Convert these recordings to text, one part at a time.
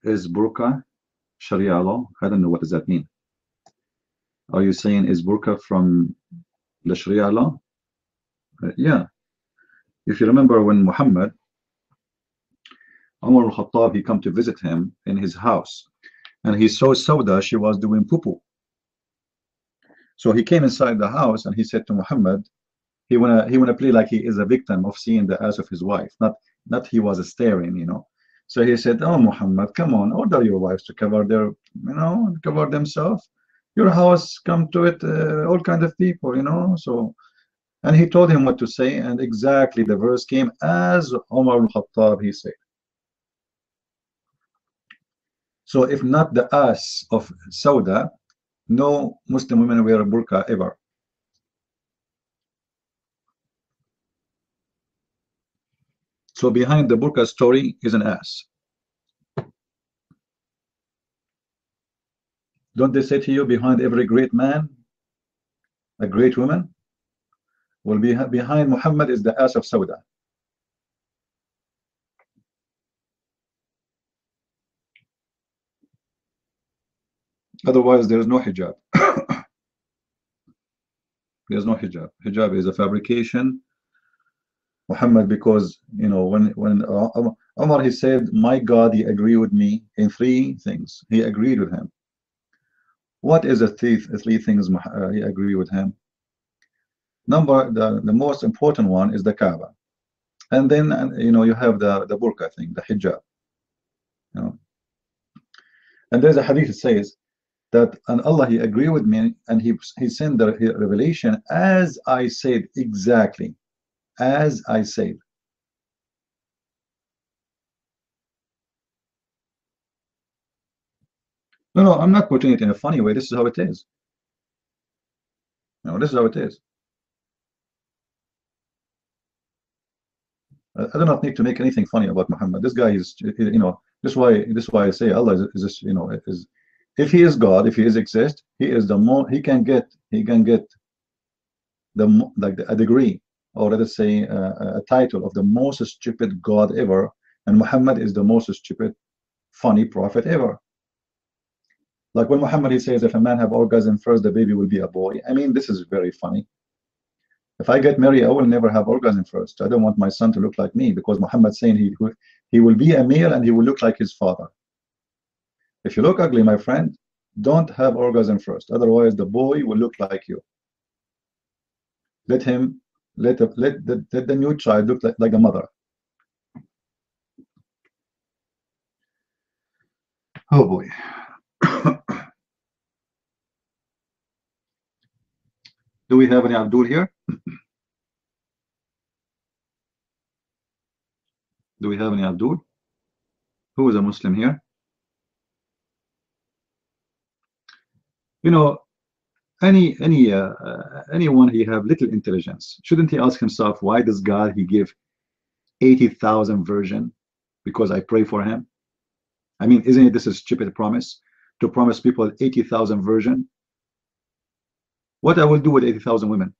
is burqa Sharia law? I don't know, what does that mean? Are you saying is burqa from the Sharia law? Yeah. If you remember when Muhammad, Umar al-Khattab, he come to visit him in his house, and he saw Sauda, she was doing poo-poo. So he came inside the house and he said to Muhammad, he wanna play like he is a victim of seeing the ass of his wife, not he was staring, you know. So he said, "Oh Muhammad, come on, order your wives to cover their, cover themselves. Your house come to it all kind of people, you know." So, and he told him what to say, and exactly the verse came as Umar al-Khattab he said. So if not the ass of Sauda, no Muslim women wear a burqa ever. So behind the burqa story is an ass. Don't they say to you, behind every great man, a great woman? Well, behind Muhammad is the ass of Sauda. Otherwise, there is no hijab. There's no hijab. Hijab is a fabrication. Muhammad, because when Umar he said, "My God, he agreed with me in three things." He agreed with him. What is the three things he agreed with him? The most important one is the Kaaba, and then you have the burqa thing, the hijab. And there's a hadith that says that, and Allah he agreed with me, and he sent the revelation as I said, exactly as I said. No, I'm not putting it in a funny way. This is how it is. This is how it is. I do not need to make anything funny about Muhammad. This guy is, this is why I say Allah is just, is, if he is God, if he is exist, he is the more he can get the like a degree, or let us say a title of the most stupid God ever, and Muhammad is the most stupid, funny prophet ever. Like when Muhammad he says, if a man have orgasm first, the baby will be a boy. I mean, this is very funny. If I get married, I will never have orgasm first. I don't want my son to look like me, because Muhammad saying he will be a male and he will look like his father. If you look ugly, my friend, don't have orgasm first. Otherwise, the boy will look like you. Let the new child look like the mother. Oh boy. Do we have any Abdul here? Do we have any Abdul? Who is a Muslim here? Anyone he have little intelligence, shouldn't he ask himself, why does God he give 80,000 virgin? Because I pray for him. I mean, isn't it this a stupid promise, to promise people 80,000 virgin? What I will do with 80,000 women?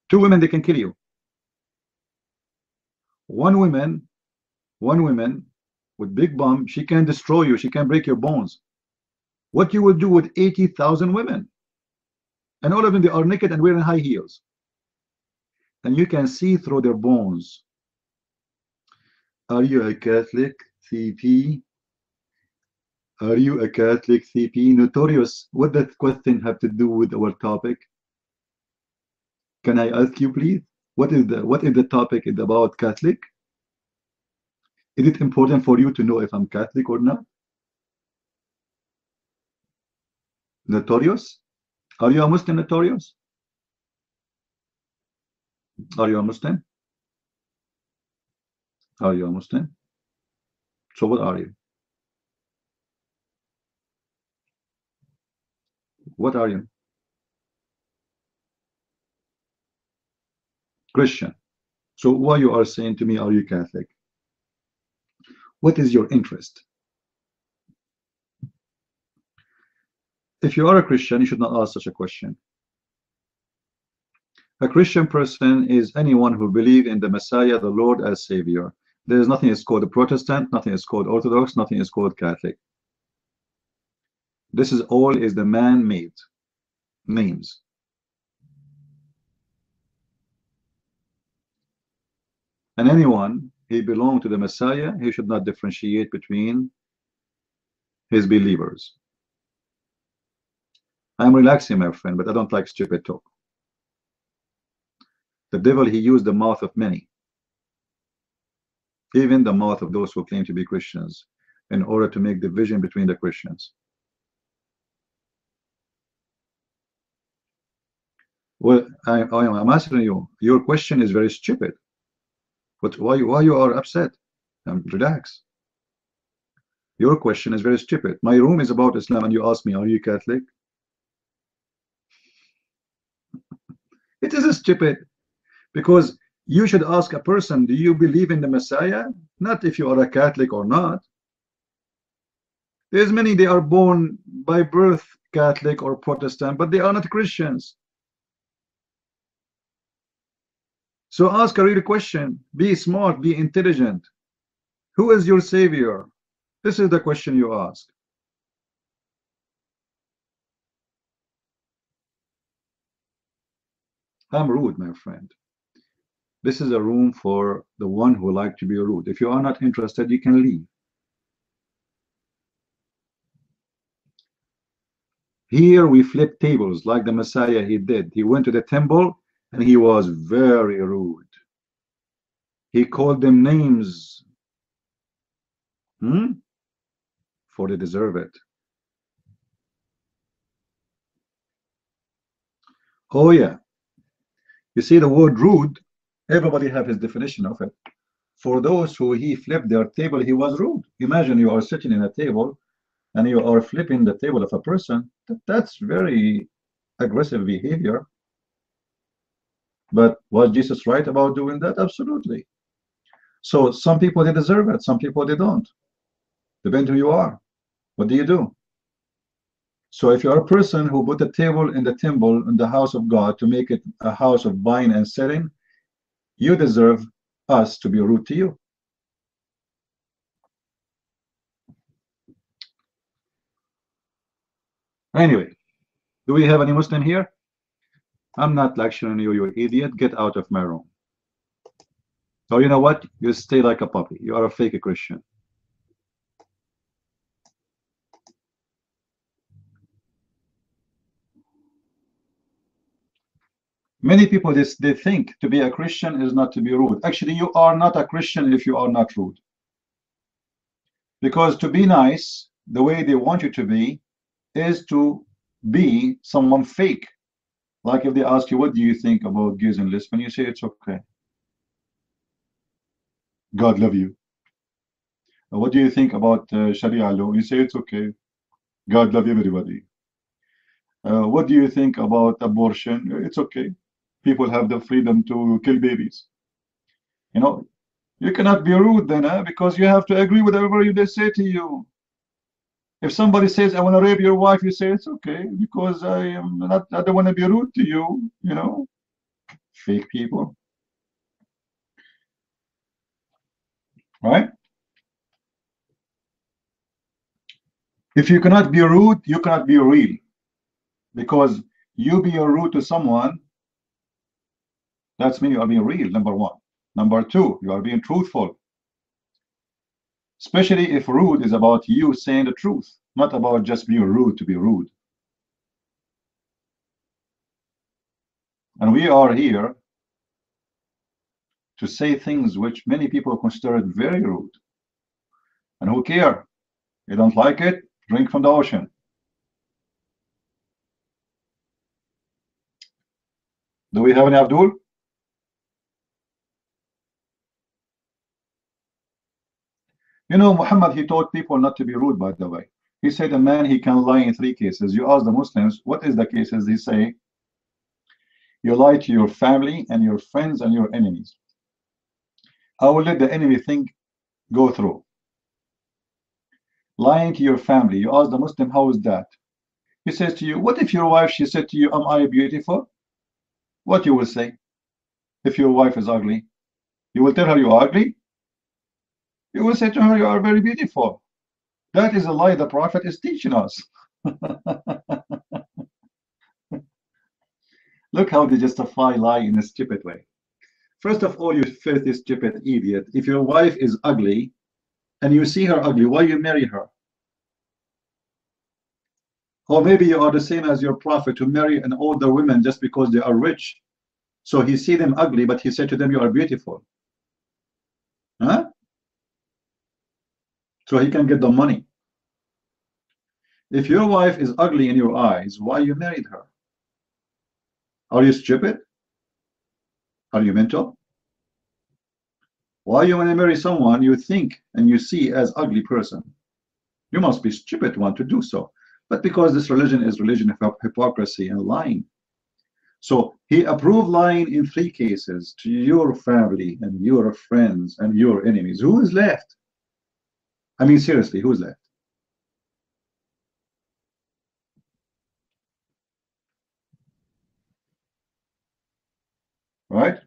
2 women, they can kill you. One woman with big bum, she can destroy you, she can break your bones. What you will do with 80,000 women? And all of them, they are naked and wearing high heels, and you can see through their bones. Are you a Catholic, CP? Are you a Catholic, CP? Notorious, what does that question have to do with our topic? Can I ask you, please? What is the topic about Catholic? Is it important for you to know if I'm Catholic or not? Notorious? Are you a Muslim, Notorious? Are you a Muslim? Are you a Muslim? So what are you? What are you? Christian. So why you are saying to me, are you Catholic? What is your interest? If you are a Christian, you should not ask such a question. A Christian person is anyone who believes in the Messiah, the Lord, as Savior. There is nothing is called Protestant, nothing is called Orthodox, nothing is called Catholic. This is all is the man-made names. And anyone he belong to the Messiah, he should not differentiate between his believers. I'm relaxing, my friend, but I don't like stupid talk. The devil, he used the mouth of many, even the mouth of those who claim to be Christians, in order to make division between the Christians. Well, I'm asking you, your question is very stupid. But why you are upset? Relax. Your question is very stupid. My room is about Islam, and you ask me, are you Catholic? It is stupid, because you should ask a person, do you believe in the Messiah? Not if you are a Catholic or not. There's many, they are born by birth Catholic or Protestant, but they are not Christians. So ask a real question. Be smart, be intelligent. Who is your savior? This is the question you ask. I'm rude, my friend. This is a room for the one who like to be rude. If you are not interested, you can leave. Here we flip tables like the Messiah he did. He went to the temple and he was very rude. He called them names. For they deserve it. Oh yeah. You see the word rude, everybody have his definition of it. For those who he flipped their table, he was rude. Imagine you are sitting in a table and you are flipping the table of a person. That's very aggressive behavior. But was Jesus right about doing that? Absolutely. So some people, they deserve it. Some people, they don't. Depends who you are. What do you do? So if you're a person who put a table in the temple in the house of God to make it a house of buying and selling, you deserve us to be rude to you. Anyway, do we have any Muslim here? I'm not lecturing you, you idiot. Get out of my room. So you know what? You stay like a puppy. You are a fake Christian. Many people, they think to be a Christian is not to be rude. Actually, you are not a Christian if you are not rude. Because to be nice, the way they want you to be, is to be someone fake. Like if they ask you, what do you think about gays and lesbians? You say, it's okay. God love you. What do you think about Sharia law? You say, it's okay. God love everybody. What do you think about abortion? It's okay. People have the freedom to kill babies. You know, you cannot be rude then, because you have to agree with whatever they say to you. If somebody says, I want to rape your wife, you say, it's okay, because I don't want to be rude to you, you know. Fake people. Right? If you cannot be rude, you cannot be real. Because you be rude to someone, that's mean you are being real, number one. Number two, you are being truthful. Especially if rude is about you saying the truth, not about just being rude to be rude. And we are here to say things which many people consider very rude. And who care? You don't like it? Drink from the ocean. Do we have any Abdul? You know, Muhammad, he taught people not to be rude, by the way. He said a man, he can lie in 3 cases. You ask the Muslims, what is the cases? They say, you lie to your family and your friends and your enemies. I will let the enemy thing go through. Lying to your family. You ask the Muslim, how is that? He says to you, what if your wife, she said to you, am I beautiful? What you will say if your wife is ugly? You will tell her you're ugly? You will say to her, you are very beautiful. That is a lie the Prophet is teaching us. Look how they justify lie in a stupid way. First of all, you filthy, stupid idiot. If your wife is ugly and you see her ugly, why you marry her? Or maybe you are the same as your prophet to marry an older woman just because they are rich. So he see them ugly, but he said to them, you are beautiful. Huh? So he can get the money. If your wife is ugly in your eyes, why you married her? Are you stupid? Are you mental? Why you want to marry someone you think and you see as ugly person? You must be stupid one to do so. But because this religion is religion of hypocrisy and lying. So he approved lying in 3 cases to your family and your friends and your enemies. Who is left? I mean, seriously, who's left? Right?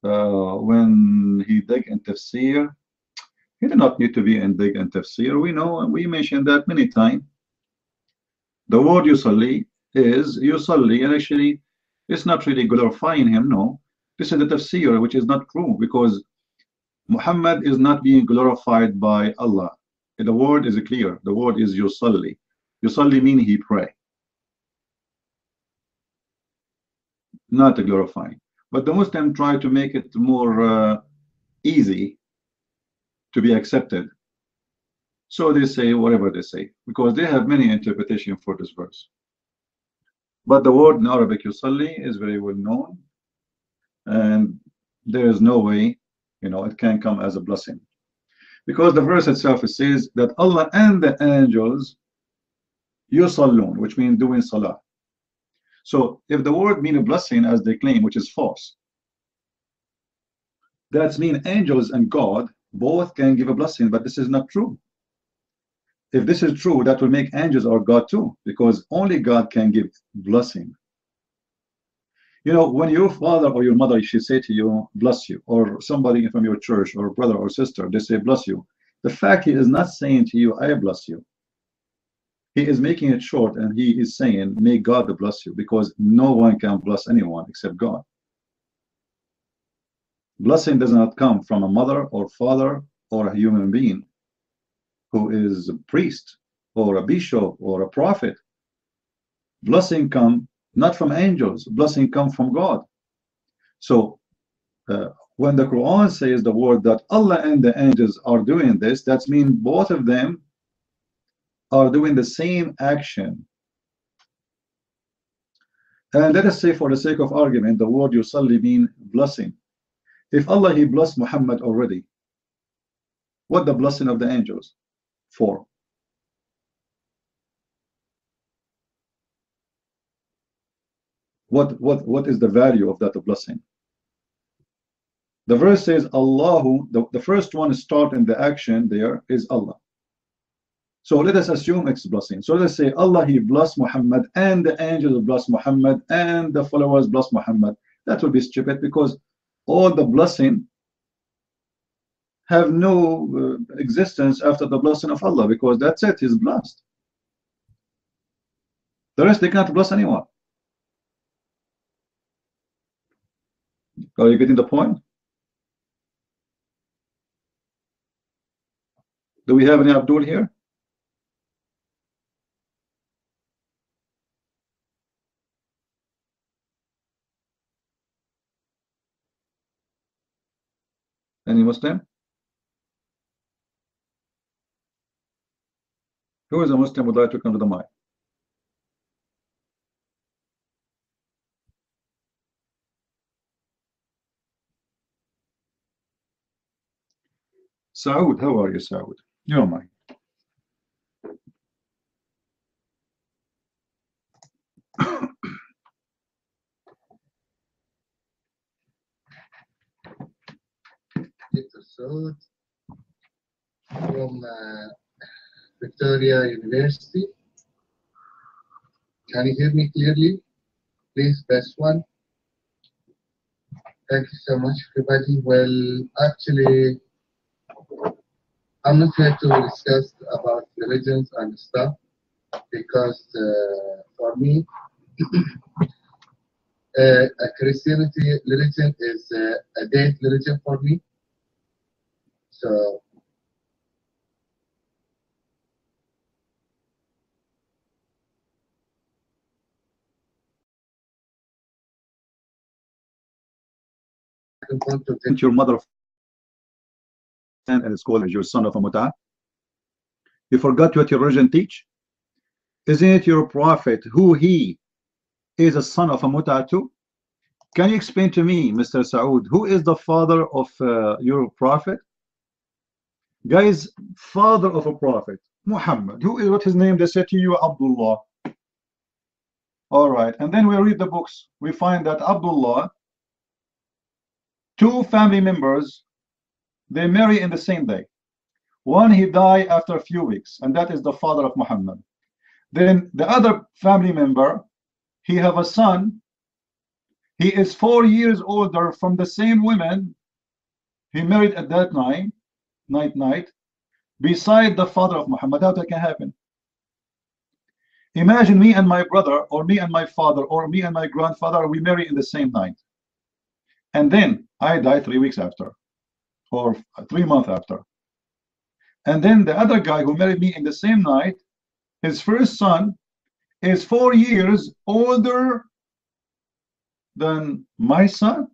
When he dig in tafsir, he did not need to be in dig in tafsir. We know, and we mentioned that many times. The word yusalli is yusalli, and actually it's not really glorifying him, no. This is the tafsir, which is not true, because Muhammad is not being glorified by Allah. The word is clear. The word is yusalli. Yusalli means he pray, not glorifying. But the Muslim try to make it more easy to be accepted. So they say whatever they say, because they have many interpretations for this verse. But the word in Arabic yusalli is very well known, and there is no way, it can come as a blessing. Because the verse itself says that Allah and the angels yusallun, which means doing salah. So if the word means a blessing as they claim, which is false, that means angels and God both can give a blessing, but this is not true. If this is true, that will make angels or God too, because only God can give blessing. When your father or your mother, she say to you, bless you, or somebody from your church or brother or sister, they say bless you. The fact he is not saying to you, I bless you. He is making it short, and he is saying, may God bless you, because no one can bless anyone except God. Blessing does not come from a mother or father or a human being who is a priest or a bishop or a prophet. Blessing come not from angels. Blessing come from God. So when the Quran says the word that Allah and the angels are doing this, that means both of them are doing the same action. And let us say, for the sake of argument, the word yusalli mean blessing. If Allah he blessed Muhammad already, what the blessing of the angels for? What is the value of that blessing? The verse says Allahu, the first one starting the action there is Allah. So let us assume it's blessing. So let's say Allah he blessed Muhammad and the angels bless Muhammad and the followers bless Muhammad. That would be stupid, because all the blessing have no existence after the blessing of Allah, because that's it, he's blessed. The rest they can't bless anyone. Are you getting the point? Do we have any Abdul here? Any Muslim? Who is a Muslim would like to come to the mic? Saud, how are you, Saud? You're mine. Dr. Saud from Victoria University. Can you hear me clearly? Please press 1. Thank you so much, everybody. Well, actually, I'm not here to discuss about religions and stuff because for me, a Christianity religion is a dead religion for me. So I don't want to take your mother and it's called as your son of a muta. You forgot what your religion teach? Isn't it your prophet who he is a son of a muta too? Can you explain to me, Mr. Saud, who is the father of your prophet? Guys, father of a prophet, Muhammad. Who is what his name? They said to you, Abdullah. All right, and then we read the books. We find that Abdullah, 2 family members, they marry in the same day. One, he died after a few weeks, and that is the father of Muhammad. Then the other family member, he have a son. He is 4 years older from the same woman he married at that night, beside the father of Muhammad. How that can happen? Imagine me and my brother, or me and my father, or me and my grandfather, we marry in the same night. And then I die 3 weeks after, or 3 months after. And then the other guy who married me in the same night, his first son is 4 years older than my son,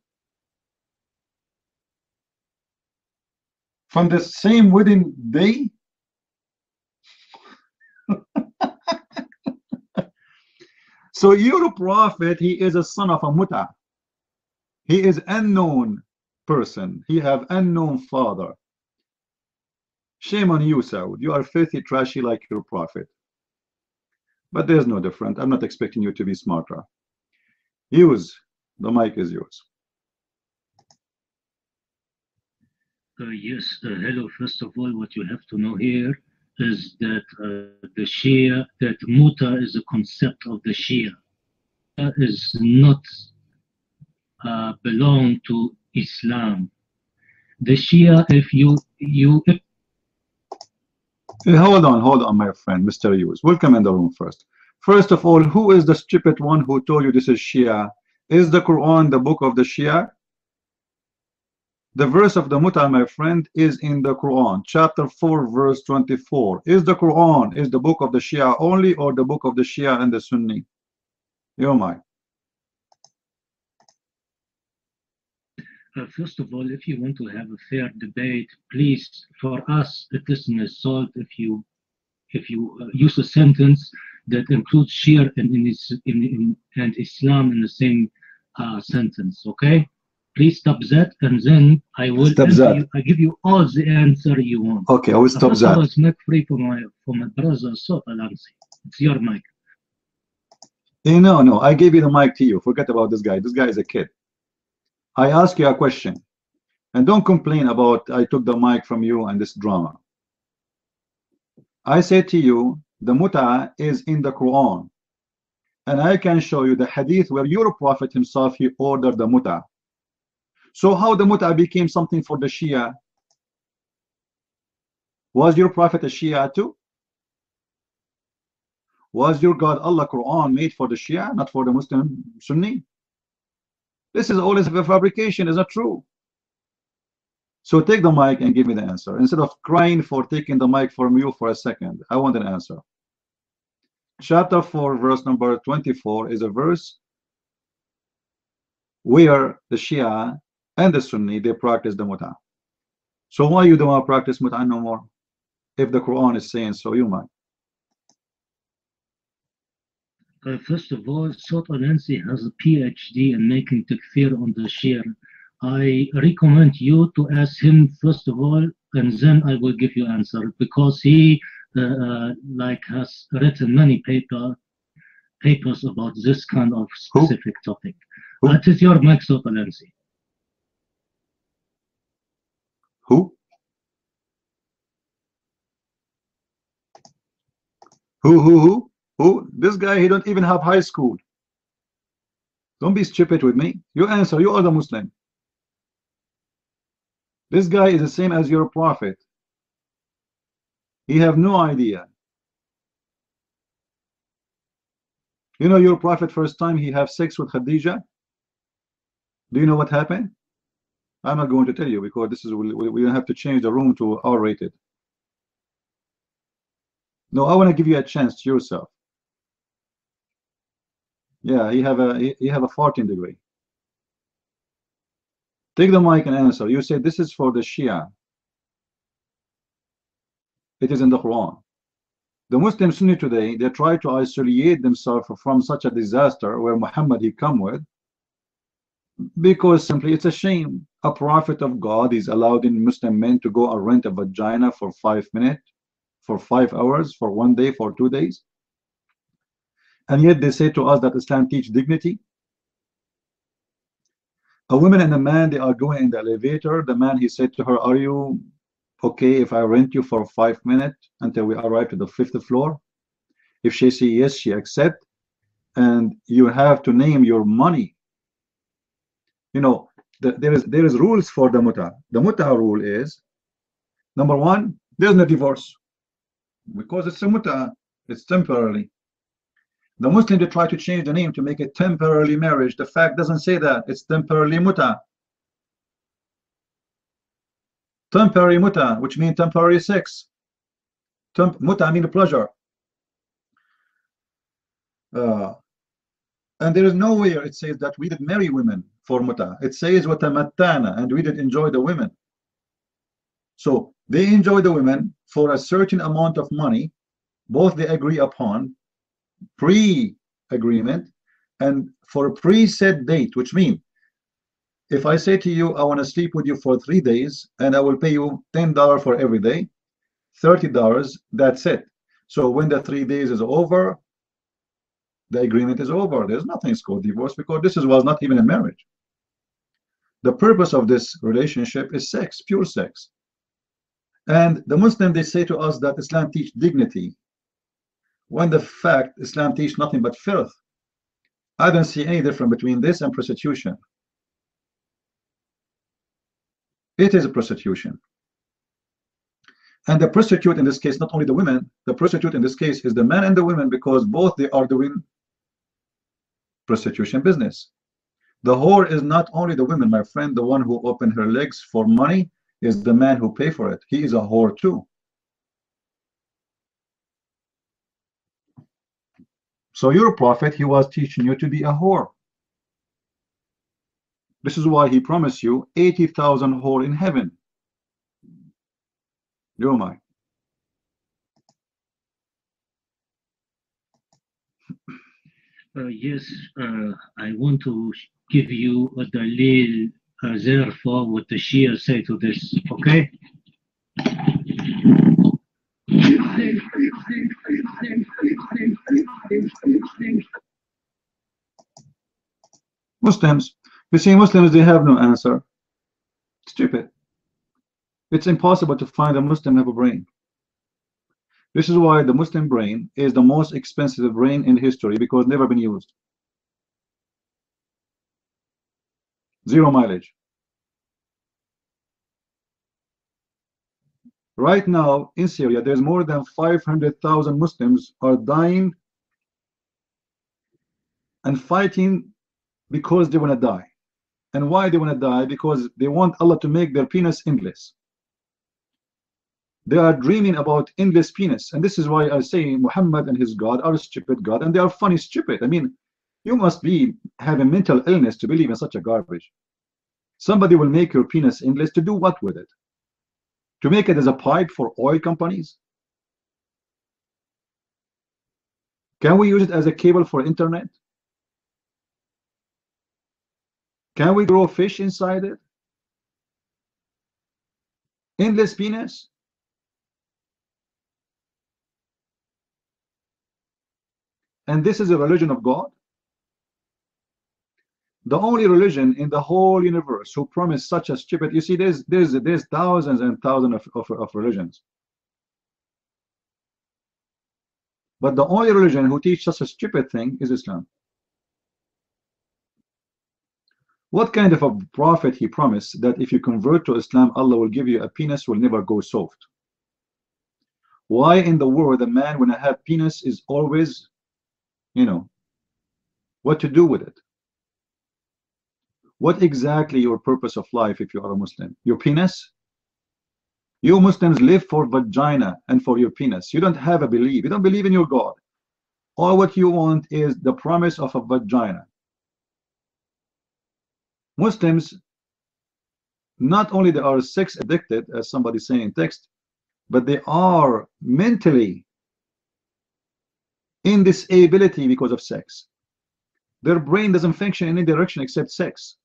from the same wedding day. So your prophet, he is a son of a muta. He is unknown person. He have unknown father. Shame on you, Saud. You are filthy, trashy like your prophet. But there's no different. I'm not expecting you to be smarter. Use. The mic is yours. Yes, hello. First of all, what you have to know here is that the Shia, that Muta is a concept of the Shia. Is not belong to Islam. The Shia, if you Hey, hold on, my friend, Mr. Hughes. Welcome in the room first. First of all, who is the stupid one who told you this is Shia? Is the Quran the book of the Shia? The verse of the Muta, my friend, is in the Quran, chapter 4, verse 24. Is the Quran is the book of the Shia only, or the book of the Shia and the Sunni? Yo, Mike. First of all, if you want to have a fair debate, please, for us, it is an assault if you use a sentence that includes Shia and Islam in the same sentence. Okay, please stop that, and then I will answer you. I give you all the answer you want. Okay, I will stop that. First, mic free for my brother Sot Alansi. It's your mic. No, I gave you the mic to you. Forget about this guy. This guy is a kid. I ask you a question, and don't complain about I took the mic from you and this drama. I said to you, the Muta is in the Quran, and I can show you the hadith where your prophet himself, he ordered the Muta. So how the Muta became something for the Shia? Was your prophet a Shia too? Was your God Allah Quran made for the Shia, not for the Muslim Sunni? This is always a fabrication, is not true. So take the mic and give me the answer. Instead of crying for taking the mic from you for a second, I want an answer. Chapter 4, verse number 24 is a verse where the Shia and the Sunni, they practice the Muta. So why you don't want to practice Muta no more? If the Quran is saying so, you might. First of all, Sot Alansi has a PhD in making takfir on the Shia. I recommend you to ask him first of all, and then I will give you answer, because he has written many papers about this kind of specific topic. That is your mic, Sot Alansi. Who? Who? This guy, he don't even have high school. Don't be stupid with me. You answer. You are the Muslim. This guy is the same as your prophet. He have no idea. You know your prophet first time he have sex with Khadija? Do you know what happened? I'm not going to tell you because this is we have to change the room to R-rated. No, I want to give you a chance to yourself. Yeah, he have a 14 degree. Take the mic and answer. You say this is for the Shia. It is in the Quran. The Muslim Sunni today, they try to isolate themselves from such a disaster where Muhammad he come with, because simply it's a shame. A prophet of God is allowed in Muslim men to go and rent a vagina for 5 minutes, for 5 hours, for 1 day, for 2 days. And yet they say to us that Islam teach dignity. A woman and a man, they are going in the elevator. The man, he said to her, are you okay if I rent you for 5 minutes until we arrive to the 5th floor? If she say yes, she accept, and you have to name your money. You know, there is rules for the muta. The muta rule is, number one, there's no divorce because it's a muta, it's temporarily. The Muslims, they try to change the name to make it temporarily marriage. The fact doesn't say that. It's temporarily muta. Temporary muta, which means temporary sex. Muta means pleasure. And there is nowhere it says that we did marry women for muta. It says watamattana, and we did enjoy the women. So they enjoy the women for a certain amount of money, both they agree upon, pre-agreement, and for a pre-set date, which means if I say to you, I want to sleep with you for 3 days and I will pay you $10 for every day, $30, that's it. So when the 3 days is over, the agreement is over. There's nothing called divorce because this was not even a marriage. The purpose of this relationship is sex, pure sex. And the Muslim, they say to us that Islam teach dignity, when the fact Islam teach nothing but filth. I don't see any difference between this and prostitution. It is a prostitution. And the prostitute in this case, not only the women, the prostitute in this case is the man and the women, because both they are doing prostitution business. The whore is not only the women, my friend. The one who opened her legs for money is the man who pay for it. He is a whore too. So your prophet, he was teaching you to be a whore. This is why he promised you 80,000 whore in heaven. You're mine. Yes, I want to give you a dalil therefore what the Shia say to this, okay? Muslims, you see, Muslims, they have no answer. Stupid. It's impossible to find a Muslim have a brain. This is why the Muslim brain is the most expensive brain in history, because never been used. Zero mileage. Right now in Syria, there's more than 500,000 Muslims are dying and fighting because they want to die. And why they want to die? Because they want Allah to make their penis endless. They are dreaming about endless penis. And this is why I say Muhammad and his God are a stupid God, and they are funny stupid. I mean, you must be having mental illness to believe in such a garbage. Somebody will make your penis endless to do what with it? To make it as a pipe for oil companies? Can we use it as a cable for internet? Can we grow fish inside it? Endless penis? And this is a religion of God? The only religion in the whole universe who promised such a stupid, you see, there's thousands and thousands of religions. But the only religion who teaches such a stupid thing is Islam. What kind of a prophet he promised that if you convert to Islam, Allah will give you a penis will never go soft? Why in the world a man when I have penis is always, you know, what to do with it? What exactly your purpose of life if you are a Muslim? Your penis? You Muslims live for vagina and for your penis. You don't have a belief. You don't believe in your God. All what you want is the promise of a vagina. Muslims, not only they are sex addicted, as somebody saying in text, but they are mentally in disability because of sex. Their brain doesn't function in any direction except sex.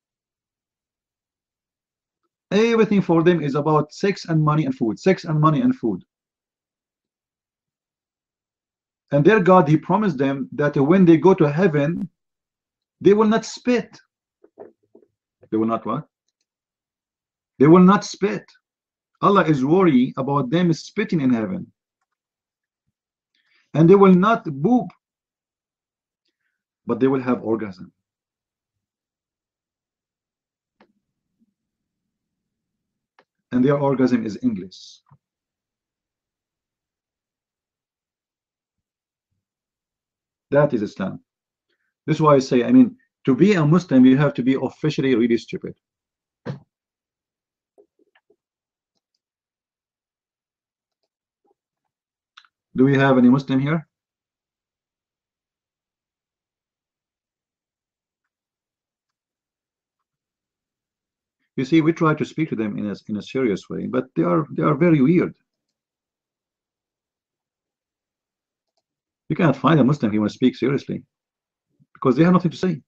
Everything for them is about sex and money and food, sex and money and food. And their God, he promised them that when they go to heaven, they will not spit. They will not what? They will not spit. Allah is worried about them spitting in heaven. And they will not boob, but they will have orgasm. And their orgasm is English. That is Islam. This is why I say, I mean, to be a Muslim, you have to be officially really stupid. Do we have any Muslim here? You see, we try to speak to them in a serious way, but they are very weird. You cannot find a Muslim who want to speak seriously because they have nothing to say.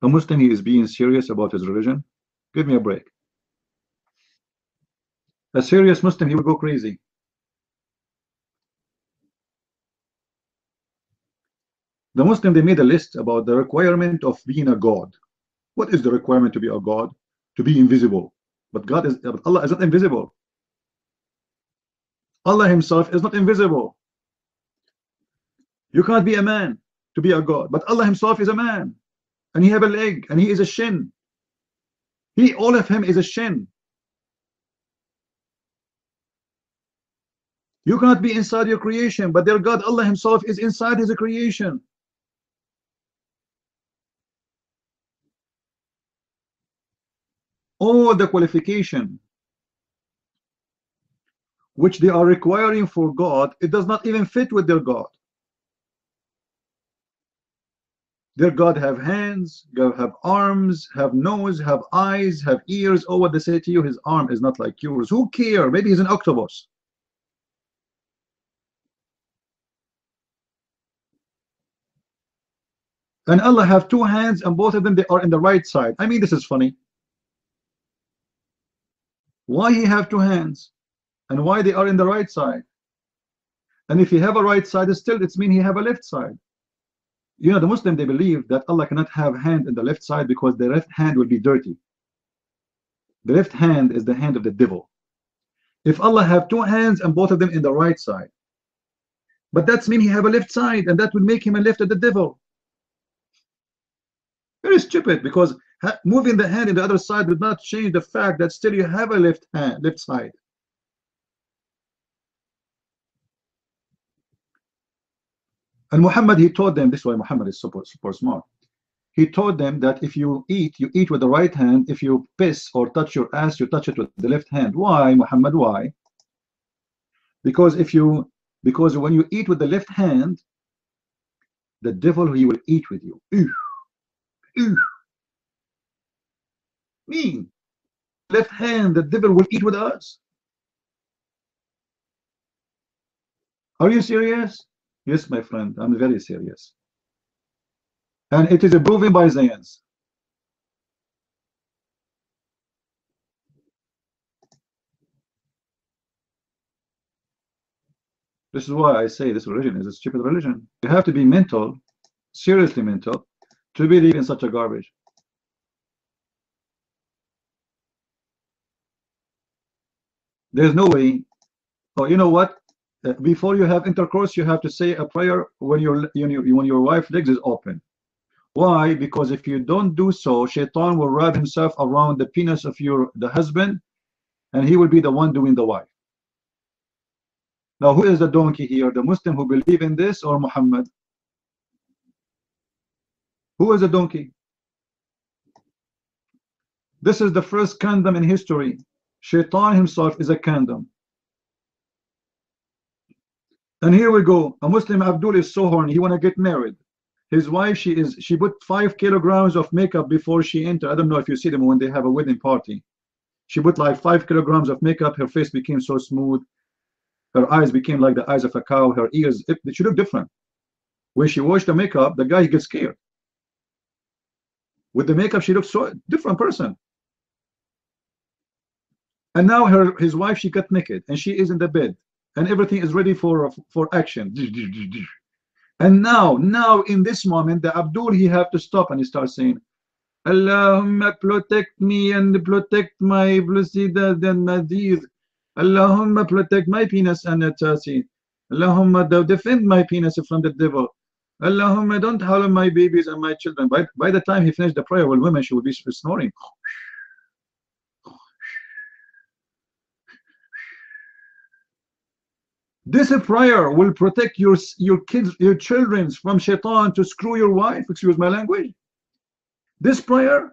A Muslim he is being serious about his religion. Give me a break. A serious Muslim, he will go crazy. The Muslim, they made a list about the requirement of being a God. What is the requirement to be a God? To be invisible. But Allah is not invisible. Allah himself is not invisible. You can't be a man to be a God, but Allah himself is a man, and he have a leg, and he is a shin. All of him is a shin. You cannot be inside your creation, but their God, Allah himself, is inside his creation. All the qualification which they are requiring for God, it does not even fit with their God. Their God have hands, have arms, have nose, have eyes, have ears. Oh, what they say to you, his arm is not like yours. Who cares? Maybe he's an octopus. And Allah have two hands, and both of them, they are in the right side. I mean, this is funny. Why he have two hands? And why they are in the right side? And if he have a right side, still it's mean he have a left side. You know, the Muslim, they believe that Allah cannot have hand in the left side because the left hand will be dirty. The left hand is the hand of the devil. If Allah have two hands and both of them in the right side, but that's mean he have a left side, and that will make him a left of the devil. Very stupid, because moving the hand in the other side would not change the fact that still you have a left side. And Muhammad, he taught them, this is why Muhammad is super smart. He taught them that if you eat with the right hand. If you piss or touch your ass, you touch it with the left hand. Why, Muhammad? Why? Because when you eat with the left hand, the devil, he will eat with you. Me, left hand, the devil will eat with us. Are you serious? Yes, my friend, I'm very serious. And it is proven by science. This is why I say this religion is a stupid religion. You have to be mental, seriously mental, to believe in such a garbage. There's no way. Oh, you know what? before you have intercourse, you have to say a prayer when your wife's legs is open. Why? Because if you don't do so, Shaitan will wrap himself around the penis of the husband, and he will be the one doing the wife. Now, who is the donkey here? The Muslim who believe in this, or Muhammad? Who is the donkey? This is the first condom in history. Shaitan himself is a condom. And here we go. A Muslim Abdul is so horny. He want to get married. His wife, she put 5 kilograms of makeup before she entered. I don't know if you see them when they have a wedding party. She put like 5 kilograms of makeup. Her face became so smooth. Her eyes became like the eyes of a cow. Her ears, she looked different. When she washed the makeup, the guy gets scared. With the makeup, she looks so different person. And now his wife, she got naked and she is in the bed and everything is ready for action. And now in this moment, the Abdul, he have to stop and he starts saying, Allahumma protect me and protect my blessed and Nadir. Allahumma protect my penis and Tasi. Allahumma defend my penis from the devil. Allahumma don't harm my babies and my children. By the time he finished the prayer, well, women, she would be snoring. This prayer will protect your kids, your children from Shaitan to screw your wife. Excuse my language. This prayer,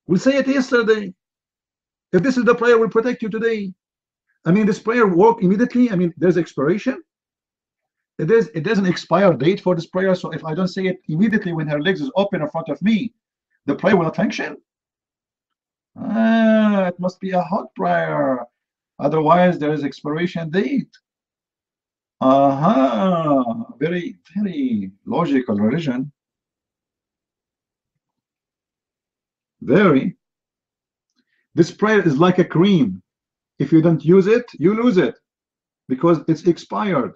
we say it yesterday. If this is the prayer will protect you today, I mean, this prayer work immediately. I mean, there's expiration. There's an expire date for this prayer. So if I don't say it immediately when her legs is open in front of me, the prayer will not function. It must be a hot prayer. Otherwise, there is expiration date. Very, very logical religion. Very. This prayer is like a cream. If you don't use it, you lose it because it's expired.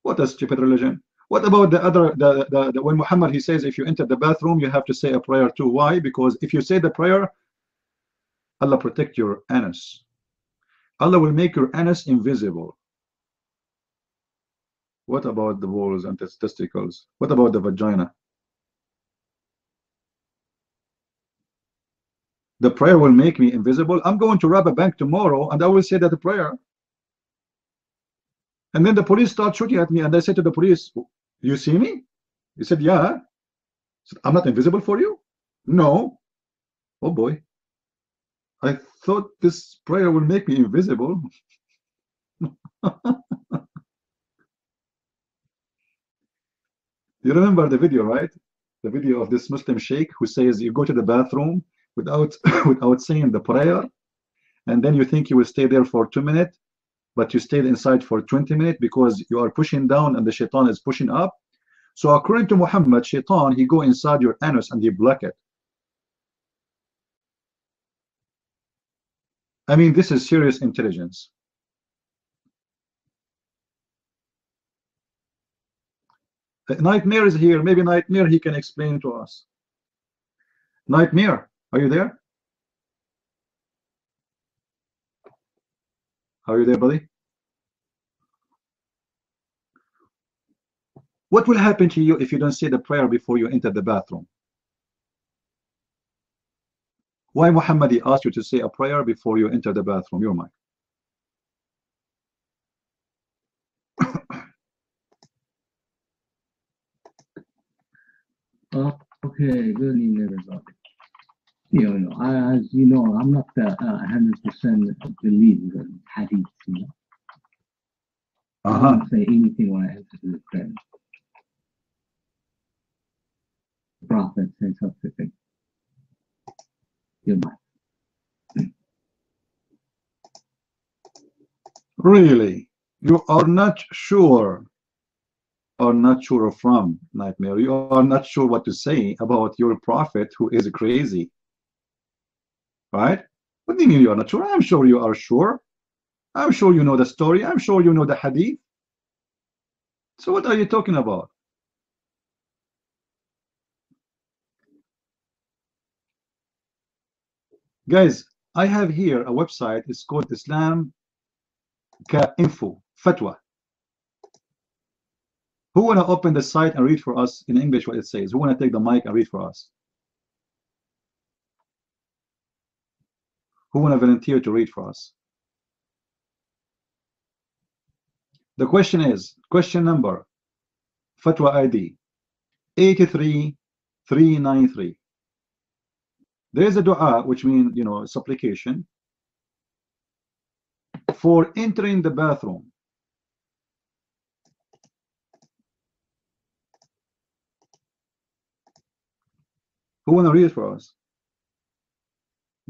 What a stupid religion. What about the other, when Muhammad, he says, if you enter the bathroom, you have to say a prayer too. Why? Because if you say the prayer, Allah protect your anus. Allah will make your anus invisible. What about the balls and testicles? What about the vagina? The prayer will make me invisible. I'm going to rob a bank tomorrow and I will say that prayer. And then the police start shooting at me and I said to the police, you see me? He said, yeah. I said, I'm not invisible for you? No. Oh boy. I thought this prayer will make me invisible. You remember the video, right? The video of this Muslim sheikh who says you go to the bathroom without saying the prayer, and then you think you will stay there for 2 minutes, but you stayed inside for 20 minutes because you are pushing down and the shaitan is pushing up. So according to Muhammad, shaitan, he go inside your anus and he block it. I mean, this is serious intelligence. Nightmare is here. Maybe Nightmare, he can explain to us. Nightmare, are you there? Are you there, buddy? What will happen to you if you don't say the prayer before you enter the bathroom? Why Muhammad asked you to say a prayer before you enter the bathroom? Your mic. Okay, good evening, everybody. As you know, I'm not 100% believer in hadith. I don't say anything when I enter the prayer. The Prophet says something. Your mic. Really? You are not sure? Are not sure from Nightmare? You are not sure what to say about your prophet who is crazy, right? What do you mean you are not sure? I'm sure you are sure. I'm sure you know the story. I'm sure you know the hadith. So what are you talking about? Guys, I have here a website. It's called Islam Ka Info Fatwa. Who wanna open the site and read for us in English what it says? Who wanna take the mic and read for us? Who wanna volunteer to read for us? The question is, question number, Fatwa ID 83393. There is a dua, which means, you know, supplication for entering the bathroom. Who wanna read it for us?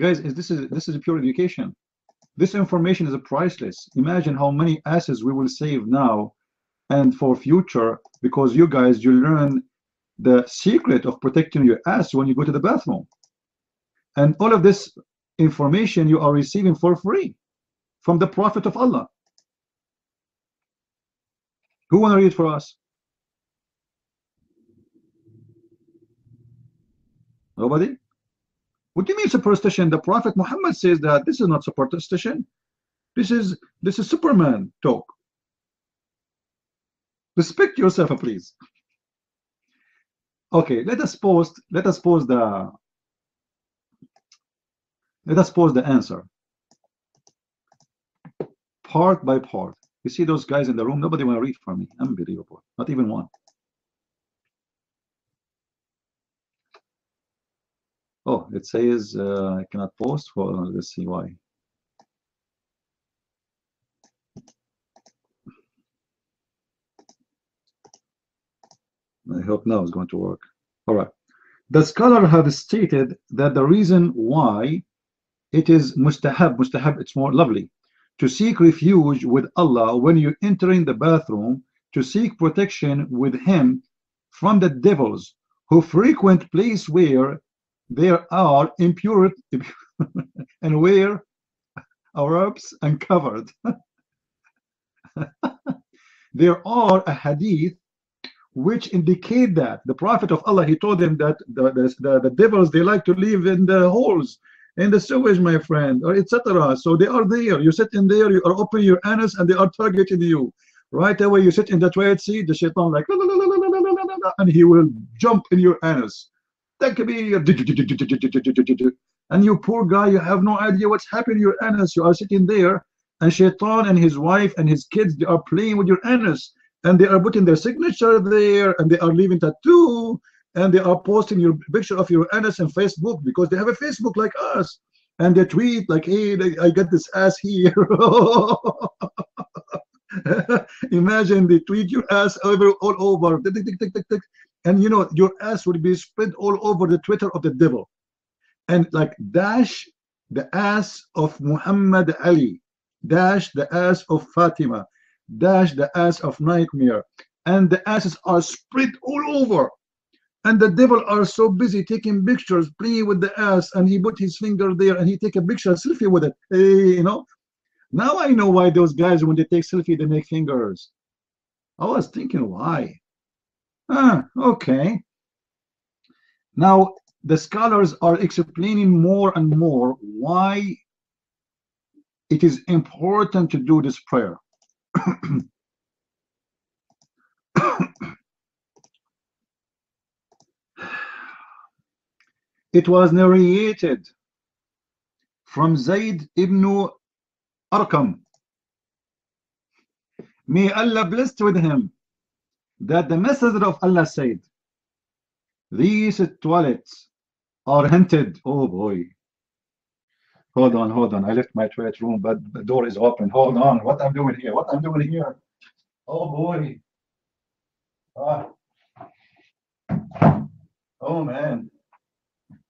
Guys, this is pure education. This information is priceless. Imagine how many asses we will save now and for future, because you guys, you learn the secret of protecting your ass when you go to the bathroom. And all of this information you are receiving for free from the Prophet of Allah. Who want to read for us? Nobody? What do you mean superstition? The Prophet Muhammad says that this is not superstition. This is Superman talk. Respect yourself, please. Okay, let us pause the answer part by part. You see those guys in the room, nobody want to read for me. Unbelievable. Not even one. Oh, it says I cannot post. Well, let's see why. I hope now it's going to work. All right. The scholar have stated that the reason why it is mustahab, it's more lovely, to seek refuge with Allah when you enter in the bathroom, to seek protection with Him from the devils who frequent place where there are impurity and where Arabs uncovered. There are a hadith which indicate that the Prophet of Allah, he told them that the devils, they like to live in the holes, in the sewage, my friend, or etc. So they are there. You sit in there, you are opening your anus, and they are targeting you. Right away, you sit in the toilet seat, the shaitan like, la, la, la, la, la, la, la, la, and he will jump in your anus. That could be, and you poor guy, you have no idea what's happening in your anus. You are sitting there, and shaitan and his wife and his kids, they are playing with your anus. And they are putting their signature there, and they are leaving tattoo, and they are posting your picture of your anus on Facebook, because they have a Facebook like us, and they tweet like, hey, I got this ass here. Imagine they tweet your ass all over, and you know your ass would be spread all over the Twitter of the devil, and like dash the ass of Muhammad Ali, dash the ass of Fatima, dash the ass of Nightmare, and the asses are spread all over, and the devil are so busy taking pictures, playing with the ass, and he put his finger there and he take a picture, a selfie with it. Hey, you know, now I know why those guys, when they take selfie, they make fingers. I was thinking why. Okay, now the scholars are explaining more and more why it is important to do this prayer. It was narrated from Zayd ibn Arqam, may Allah blessed with him, that the Messenger of Allah said, these toilets are haunted. Oh boy. Hold on. I left my toilet room, but the door is open. Hold on. What I'm doing here? Oh boy. Oh man.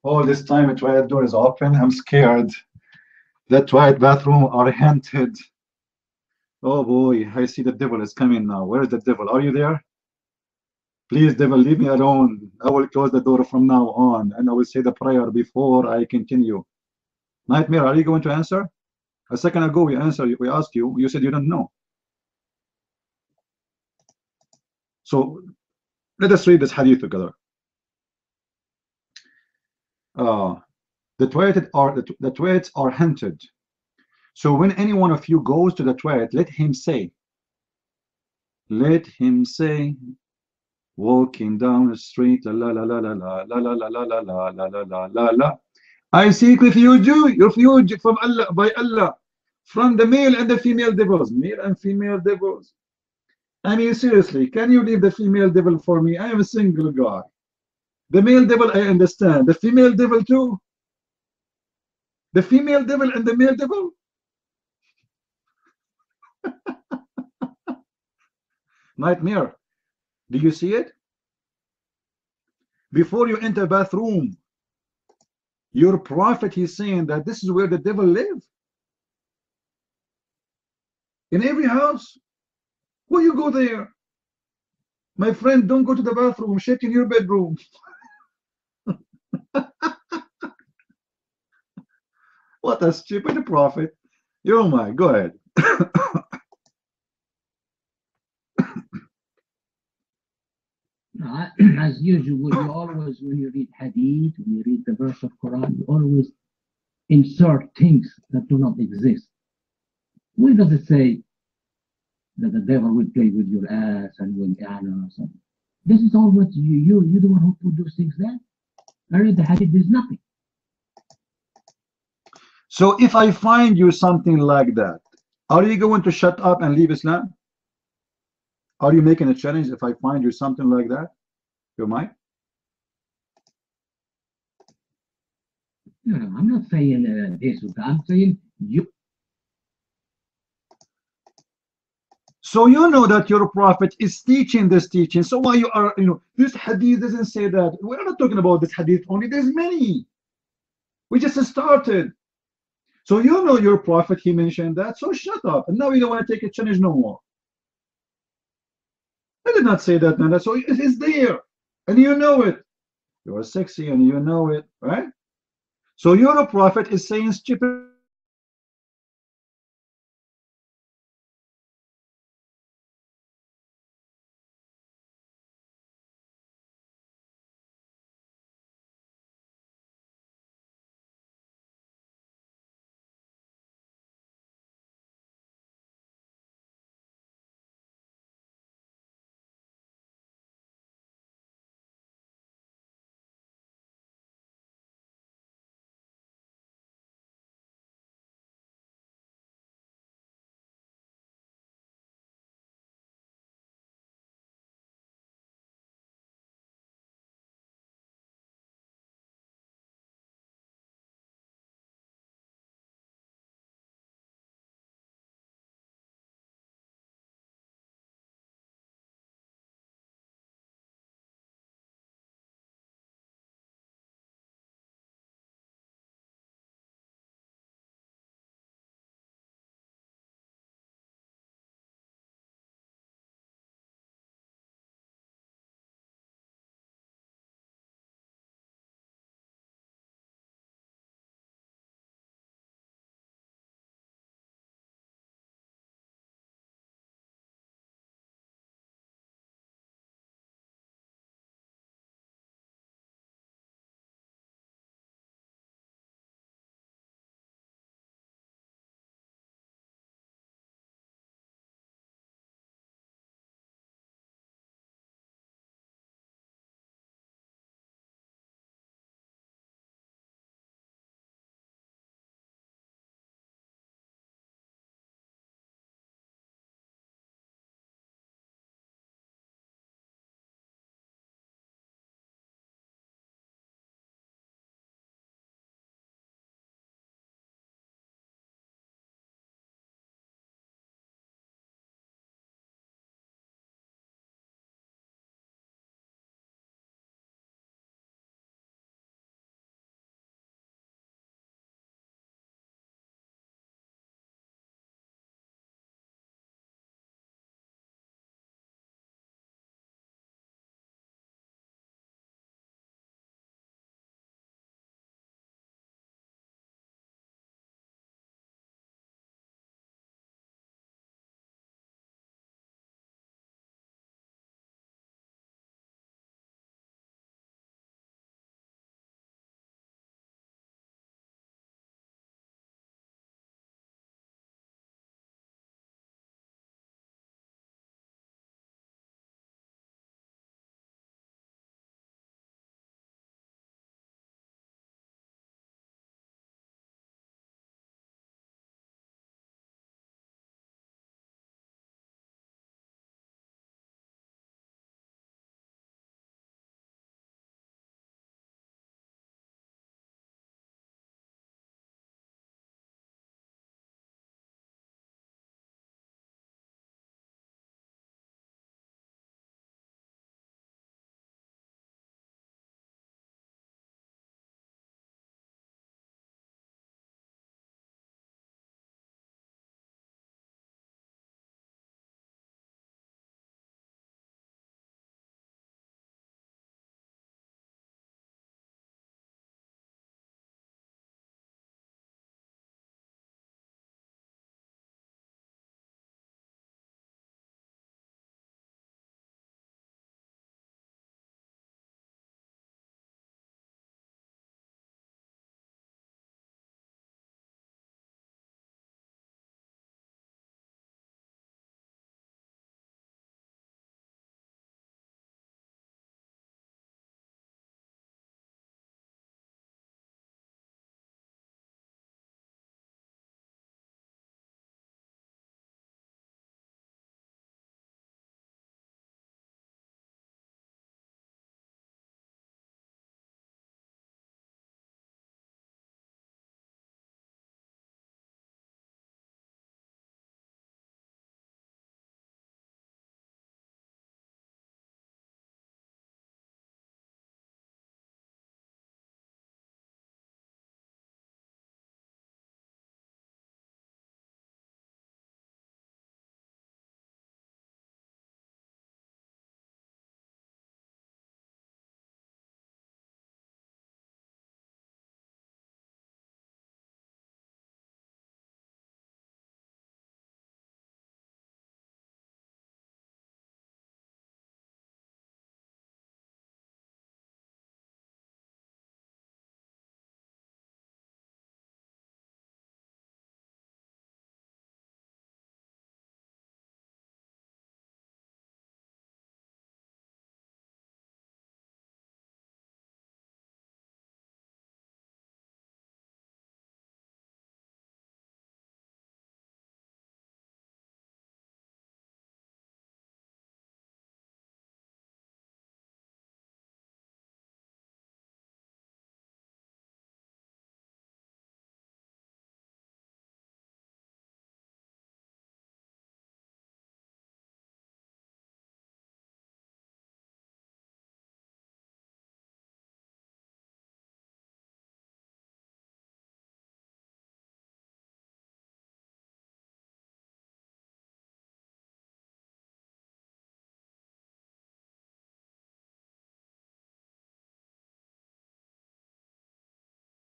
All this time the toilet door is open. I'm scared. The toilet bathroom are haunted. Oh boy, I see the devil is coming now. Where is the devil? Are you there? Please, devil, leave me alone. I will close the door from now on, and I will say the prayer before I continue. Nightmare, are you going to answer? A second ago we asked you, you said you don't know. So let us read this hadith together. The toilets are hinted. So when any one of you goes to the toilet, let him say, walking down the street, la la la la la la la la la la la la la la la la la. I seek refuge from Allah, by Allah, from the male and the female devils. Male and female devils. I mean, seriously, can you leave the female devil for me? I am a single guy. The male devil, I understand. The female devil too? The female devil and the male devil? Nightmare. Do you see it? Before you enter bathroom, your prophet, he's saying that this is where the devil lives. In every house. Why you go there? My friend, don't go to the bathroom. Check in your bedroom. What a stupid prophet. Oh my, go ahead. As usual, you always, when you read hadith, when you read the verse of Quran, you always insert things that do not exist. Where does it say that the devil will play with your ass and with anna or something? This is all what you're the one who put those things there. I read the hadith, there's nothing. So if I find you something like that, are you going to shut up and leave Islam? Are you making a challenge if I find you something like that? You might? No, I'm not saying this. I'm saying you. So you know that your prophet is teaching this teaching. So why you are, this hadith doesn't say that. We're not talking about this hadith only. There's many. We just started. So you know your prophet, he mentioned that. So shut up. And now you don't want to take a challenge no more. I did not say that, Nana. So it is there. And you know it. You are sexy and you know it, right? So your prophet is saying stupid